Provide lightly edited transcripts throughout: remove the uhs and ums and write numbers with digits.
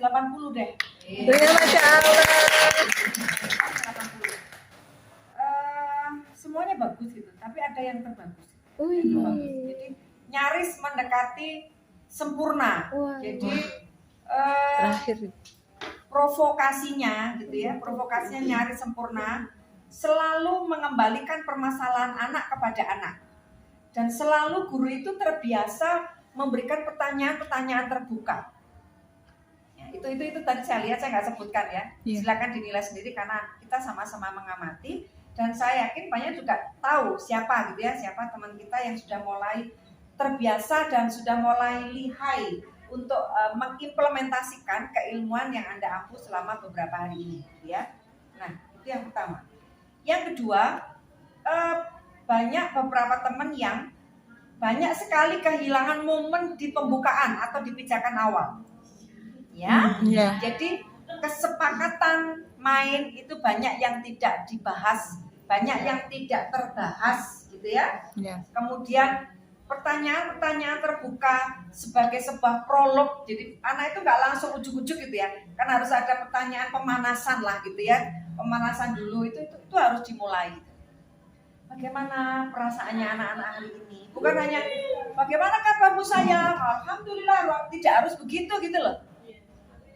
80 deh. Iya, Masya Allah. Semuanya bagus gitu, tapi ada yang terbagus. Wih. Jadi nyaris mendekati sempurna. Wah. Jadi Terakhir. provokasinya gitu ya, provokasinya nyaris sempurna, selalu mengembalikan permasalahan anak kepada anak. Dan selalu guru itu terbiasa memberikan pertanyaan-pertanyaan terbuka. Ya, itu tadi saya lihat, saya nggak sebutkan ya. Silakan dinilai sendiri karena kita sama-sama mengamati. Dan saya yakin banyak juga tahu siapa gitu ya, siapa teman kita yang sudah mulai terbiasa dan sudah mulai lihai untuk mengimplementasikan keilmuan yang Anda ampu selama beberapa hari ini, ya. Nah, itu yang pertama. Yang kedua, banyak beberapa teman yang banyak sekali kehilangan momen di pembukaan atau di pijakan awal, ya. Jadi kesepakatan main itu banyak yang tidak dibahas, banyak yang tidak terbahas, gitu ya. Kemudian pertanyaan-pertanyaan terbuka sebagai sebuah prolog, jadi anak itu nggak langsung ujuk-ujuk gitu ya, kan harus ada pertanyaan pemanasan lah gitu ya, pemanasan dulu itu harus dimulai. Bagaimana perasaannya anak-anak hari ini? Bukan hanya bagaimana kabarmu sayang, alhamdulillah, tidak harus begitu gitu loh.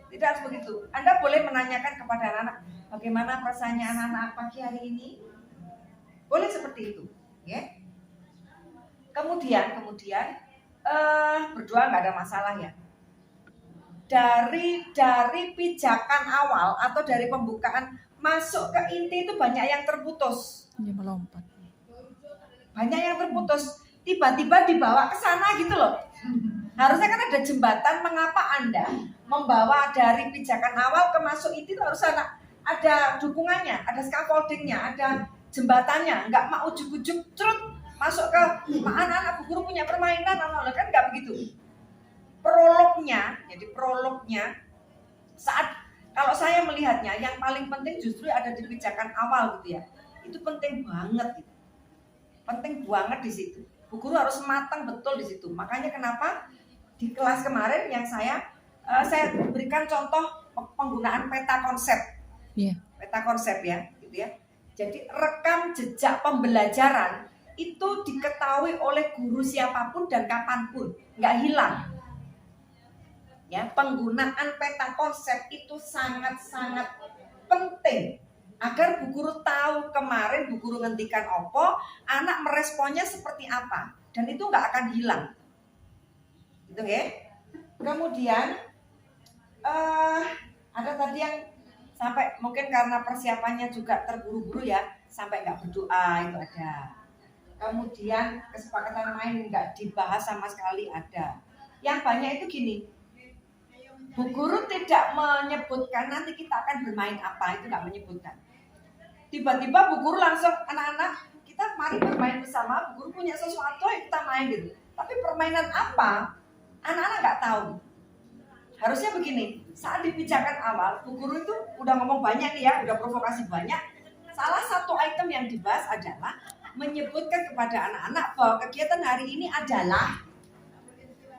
Tidak harus begitu. Anda boleh menanyakan kepada anak-anak, bagaimana perasaannya anak-anak pagi hari ini? Boleh seperti itu, ya. Kemudian berdua nggak ada masalah ya. Dari pijakan awal atau dari pembukaan masuk ke inti itu banyak yang terputus. Dia melompat. Banyak yang terputus. Tiba-tiba dibawa ke sana gitu loh. Harusnya kan ada jembatan mengapa Anda membawa dari pijakan awal ke masuk inti itu harus ada dukungannya, ada scaffoldingnya, ada jembatannya. Nggak mau ujuk-ujuk cerut masuk ke anak-anak, Bu Guru punya permainan, kan nggak begitu. Prolognya saat kalau saya melihatnya yang paling penting justru ada di pijakan awal gitu ya. Itu penting banget gitu. Penting banget di situ. Bu Guru harus matang betul di situ. Makanya kenapa di kelas kemarin yang saya berikan contoh penggunaan peta konsep. Peta konsep ya, gitu ya. Jadi rekam jejak pembelajaran itu diketahui oleh guru siapapun dan kapanpun, nggak hilang. Ya, penggunaan peta konsep itu sangat-sangat penting agar Bu Guru tahu kemarin Bu Guru ngendikan opo, anak meresponnya seperti apa, dan itu nggak akan hilang. Gitu ya. Kemudian ada tadi yang sampai mungkin karena persiapannya juga terburu-buru ya, sampai nggak berdoa itu ada. Kemudian kesepakatan main nggak dibahas sama sekali ada. Yang banyak itu gini, Bu Guru tidak menyebutkan nanti kita akan bermain apa, itu nggak menyebutkan. Tiba-tiba Bu Guru langsung, anak-anak kita mari bermain bersama, Bu Guru punya sesuatu yang kita main gitu. Tapi permainan apa, anak-anak nggak tahu. Harusnya begini, saat di pijakan awal, Bu Guru itu udah ngomong banyak nih ya, udah provokasi banyak. Salah satu item yang dibahas adalah menyebutkan kepada anak-anak bahwa kegiatan hari ini adalah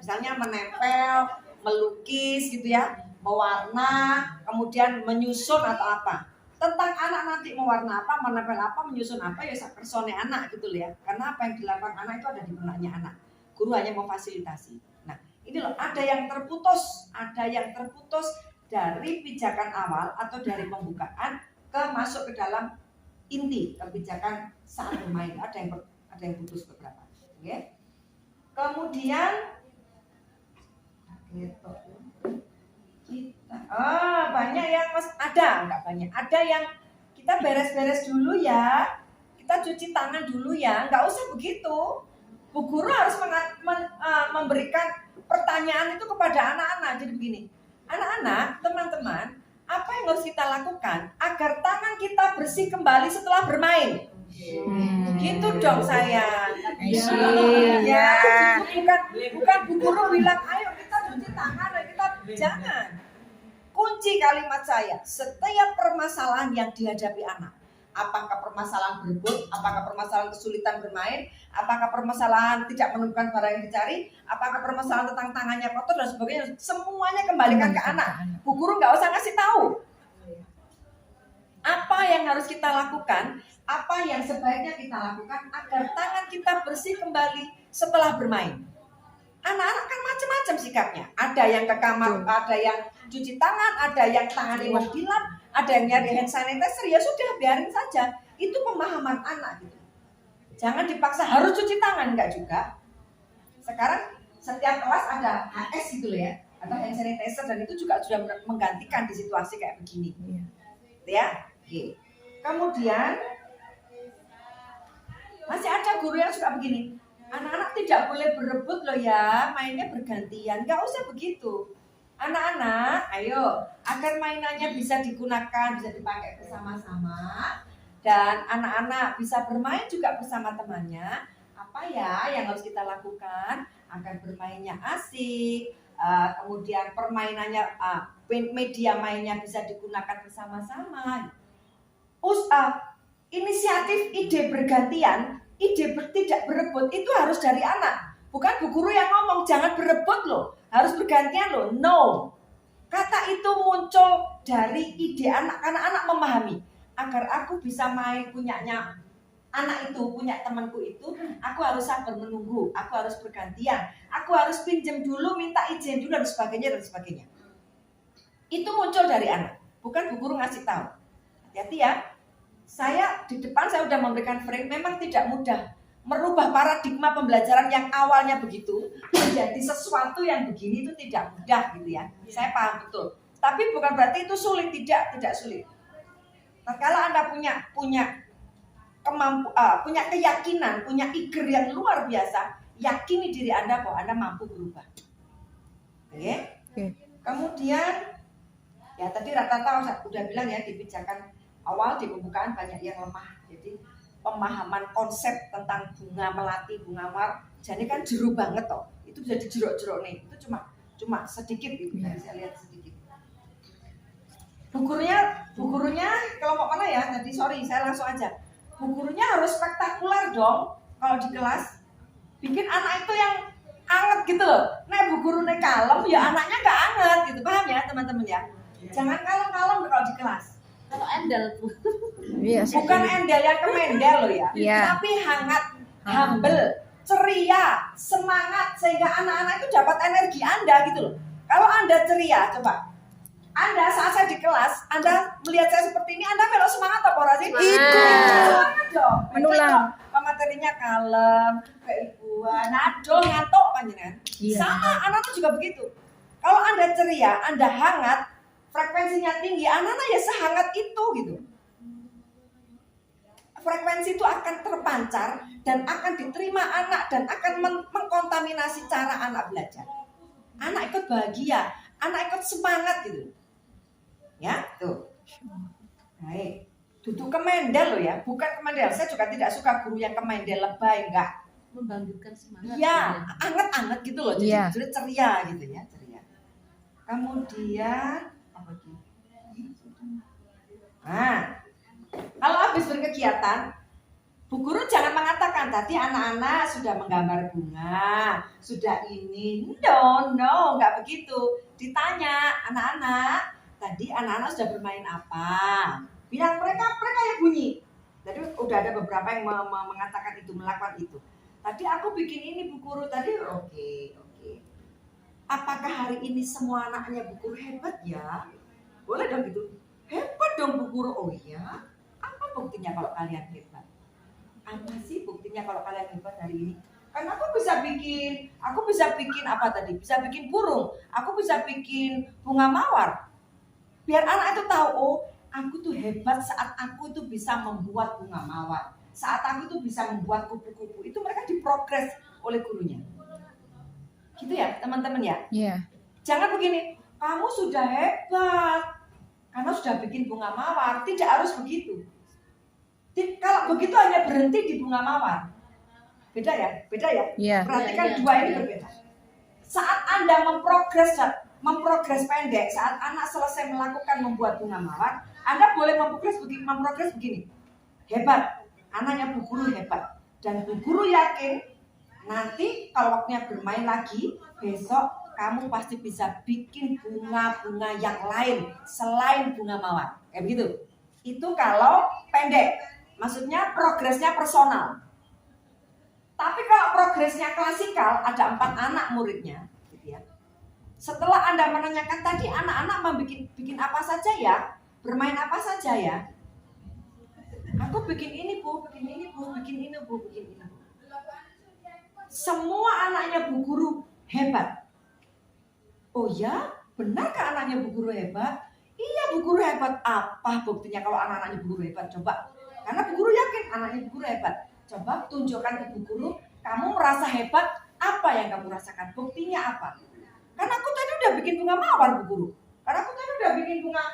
misalnya menempel, melukis gitu ya, mewarna, kemudian menyusun atau apa. Tentang anak nanti mewarna apa, menempel apa, menyusun apa, ya persone anak gitu loh ya. Karena apa yang dilakukan anak itu ada di benaknya anak. Guru hanya memfasilitasi. Nah, ini loh, ada yang terputus dari pijakan awal atau dari pembukaan ke masuk ke dalam inti kebijakan saat bermain. Ada yang putus beberapa. Okay? Kemudian gitu. Banyak yang nggak banyak. Ada yang kita beres-beres dulu ya, kita cuci tangan dulu ya, nggak usah begitu. Bu Guru harus memberikan pertanyaan itu kepada anak-anak. Jadi begini, anak-anak, teman-teman, apa yang harus kita lakukan agar tangan kita bersih kembali setelah bermain? Gitu dong sayang. Ya, bukan Bu Guru bilang ayo kita cuci tangan, jangan. Kunci kalimat saya, setiap permasalahan yang dihadapi anak, Apakah permasalahan berebut? Apakah permasalahan kesulitan bermain? Apakah permasalahan tidak menemukan barang yang dicari? Apakah permasalahan tentang tangannya kotor dan sebagainya? Semuanya kembalikan ke anak. Bu guru nggak usah ngasih tahu. Apa yang harus kita lakukan? Apa yang sebaiknya kita lakukan agar tangan kita bersih kembali setelah bermain? Anak-anak kan macam-macam sikapnya. Ada yang ke kamar, ada yang cuci tangan, ada yang tangannya mau dilap, ada yang nyari hand sanitizer. Ya sudah, biarin saja. Itu pemahaman anak gitu. Jangan dipaksa harus cuci tangan, enggak juga. Sekarang setiap kelas ada HS gitu loh ya, atau hand sanitizer, dan itu juga sudah menggantikan di situasi kayak begini. Ya, oke. Kemudian masih ada guru yang suka begini. Anak-anak tidak boleh berebut loh ya, mainnya bergantian. Nggak usah begitu. Anak-anak, ayo, agar mainannya bisa digunakan, bisa dipakai bersama-sama, dan anak-anak bisa bermain juga bersama temannya. Apa ya yang harus kita lakukan agar bermainnya asik, kemudian permainannya, media mainnya bisa digunakan bersama-sama. Inisiatif ide bergantian, ide tidak berebut itu harus dari anak. Bukan bu guru yang ngomong jangan berebut loh, harus bergantian loh. No. Kata itu muncul dari ide anak, karena anak memahami. Agar aku bisa main punyanya anak itu, punya temanku itu, aku harus sabar menunggu, aku harus bergantian, aku harus pinjam dulu, minta izin dulu, dan sebagainya, dan sebagainya. Itu muncul dari anak, bukan bu guru ngasih tahu. Hati-hati ya. Saya di depan saya sudah memberikan frame, memang tidak mudah merubah paradigma pembelajaran yang awalnya begitu menjadi sesuatu yang begini, itu tidak mudah gitu ya. Saya paham betul. Tapi bukan berarti itu sulit, tidak sulit. Kalau Anda punya keyakinan, punya iger yang luar biasa, yakini diri Anda bahwa Anda mampu berubah. Oke? Kemudian ya tadi rata-rata udah bilang ya, di pijakan awal di pembukaan banyak yang lemah. Jadi pemahaman konsep tentang bunga melati, bunga mawar, jadi kan jeru banget toh. Itu bisa dijerok-jerok nih. Itu cuma sedikit gitu. Saya lihat sedikit. Bu gurunya kelompok mana ya? Tadi sorry, saya langsung aja. Bu gurunya harus spektakuler dong kalau di kelas. Bikin anak itu yang anget gitu loh. Nah bu guru kalem, ya anaknya nggak anget gitu. Paham ya teman-teman ya? Jangan kalem-kalem kalau di kelas. Kalau endel bu, bukan endel yang kemendel loh ya, tapi hangat, humble, ceria, semangat, sehingga anak-anak itu dapat energi Anda gitu loh. Kalau Anda ceria, coba Anda saat saya di kelas, Anda melihat saya seperti ini, Anda belok semangat apa ora sih? Itu semangat dong. menulang. Materinya kalem, keibuan, aduh ngantuk panjenengan. Sama anak-anak juga begitu. Kalau Anda ceria, Anda hangat, frekuensinya tinggi, anak-anak ya sehangat itu gitu. Frekuensi itu akan terpancar dan akan diterima anak dan akan mengkontaminasi cara anak belajar. Anak ikut bahagia, anak ikut semangat gitu. Ya, tuh. Baik. Duduk kemendel loh ya, bukan kemendel. Saya juga tidak suka guru yang kemendel lebay, enggak. membangkitkan semangat. Iya, anget-anget gitu loh, jadi ceria gitu ya, ceria. Kemudian nah, kalau habis berkegiatan, bu guru jangan mengatakan tadi anak-anak sudah menggambar bunga, sudah ini, no, nggak begitu. Ditanya anak-anak, tadi anak-anak sudah bermain apa? Bilang mereka yang bunyi. Jadi udah ada beberapa yang mengatakan itu, melakukan itu. Tadi aku bikin ini bu guru tadi, oke. Apakah hari ini semua anaknya bu guru hebat ya? Boleh dong gitu. Hebat dong bu guru. Oh iya. Apa buktinya kalau kalian hebat? Apa sih buktinya kalau kalian hebat hari ini? Kan aku bisa bikin apa tadi? Bisa bikin burung. Aku bisa bikin bunga mawar. Biar anak itu tahu, oh, aku tuh hebat saat aku tuh bisa membuat bunga mawar. Saat aku tuh bisa membuat kupu-kupu. Itu mereka diprogres oleh gurunya. Gitu ya, teman-teman ya? Iya. Jangan begini, kamu sudah hebat karena sudah bikin bunga mawar. Tidak harus begitu. Kalau begitu hanya berhenti di bunga mawar. Beda ya? Iya. Perhatikan dua ini berbeda. Saat Anda memprogres pendek, saat anak selesai melakukan membuat bunga mawar, Anda boleh memprogres begini. hebat, anaknya Bu Guru hebat. Dan Bu Guru yakin nanti kalau waktunya bermain lagi, besok kamu pasti bisa bikin bunga-bunga yang lain selain bunga mawar. Kayak begitu. Itu kalau pendek, maksudnya progresnya personal. Tapi kalau progresnya klasikal, ada 4 anak muridnya, gitu ya. Setelah Anda menanyakan tadi anak-anak mau bikin apa saja ya, bermain apa saja ya. Aku bikin ini Bu, bikin ini Bu, bikin ini Bu, bikin ini. Semua anaknya Bu Guru hebat. Oh ya, benarkah anaknya Bu Guru hebat? Iya Bu Guru hebat. Apa buktinya kalau anak-anaknya Bu Guru hebat? Coba. Karena Bu Guru yakin anaknya Bu Guru hebat. Coba tunjukkan ke Bu Guru, kamu merasa hebat, apa yang kamu rasakan? Buktinya apa? Karena aku tadi udah bikin bunga mawar Bu Guru. Karena aku tadi udah bikin bunga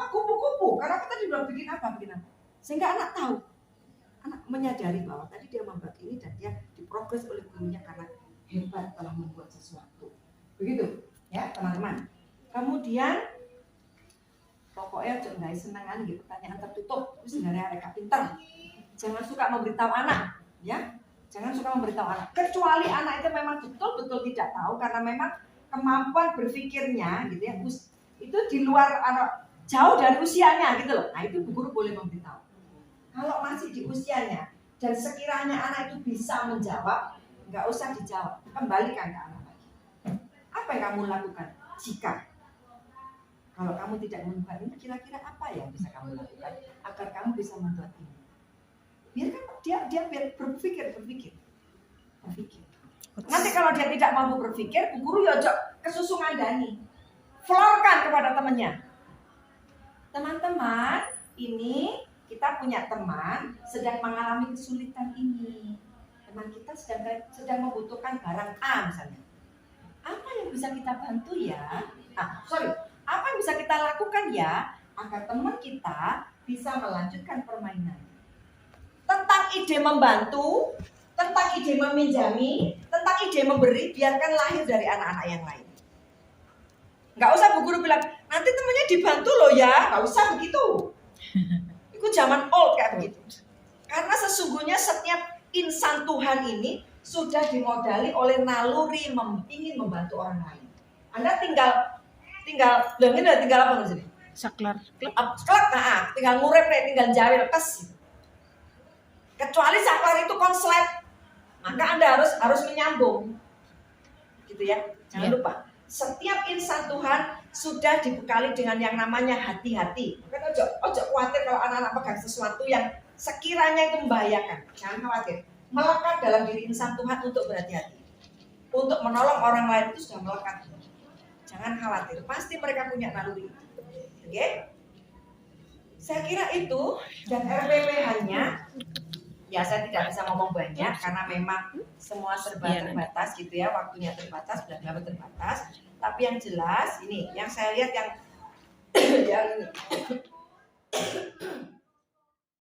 kupu-kupu. Karena aku tadi udah bikin apa? Sehingga anak tahu. Anak menyadari bahwa tadi dia membuat ini dan dia diprogres oleh gurunya karena hebat telah membuat sesuatu. Begitu ya teman-teman. Kemudian pokoknya jangan senang gitu pertanyaan tertutup. Terus sebenarnya mereka pintar. Jangan suka memberitahu anak, ya. Jangan suka memberitahu anak. Kecuali anak itu memang betul-betul tidak tahu karena memang kemampuan berpikirnya, gitu ya, itu di luar anak, jauh dari usianya, gitu loh. Nah itu Bu Guru boleh memberitahu. Kalau masih di usianya dan sekiranya anak itu bisa menjawab, nggak usah dijawab, kembalikan ke anak lagi. Apa yang kamu lakukan jika kalau kamu tidak menemukan ini, kira-kira apa yang bisa kamu lakukan agar kamu bisa membuat ini? Biarkan dia berpikir. Nanti kalau dia tidak mampu berpikir, Bu Guru ya kesusungan Dani, florkan kepada temannya. Teman-teman, ini kita punya teman sedang mengalami kesulitan ini. Teman kita sedang membutuhkan barang A misalnya. Apa yang bisa kita bantu ya? Apa yang bisa kita lakukan ya agar teman kita bisa melanjutkan permainan? Tentang ide membantu, tentang ide meminjami, tentang ide memberi, biarkan lahir dari anak-anak yang lain. Nggak usah Bu Guru bilang, nanti temannya dibantu loh ya, nggak usah begitu. Itu zaman old kayak begitu. Karena sesungguhnya setiap insan Tuhan ini sudah dimodali oleh naluri ingin membantu orang lain. Anda tinggal apa sini? Saklar. Tinggal ngurep, tinggal jawil kes. Kecuali saklar itu konslet, maka Anda harus menyambung, gitu ya. Jangan lupa. Setiap insan Tuhan sudah dibekali dengan yang namanya hati-hati. Bukan ojo khawatir kalau anak-anak pegang sesuatu yang sekiranya itu membahayakan. Jangan khawatir. Melekat dalam diri insan Tuhan untuk berhati-hati. Untuk menolong orang lain itu sudah melekat. Jangan khawatir. Pasti mereka punya naluri. Oke? Saya kira itu. Dan RPPH-nya, ya saya tidak bisa ngomong banyak karena memang semua serba terbatas gitu ya, waktunya terbatas, dan terbatas. Tapi yang jelas ini, yang saya lihat yang ini.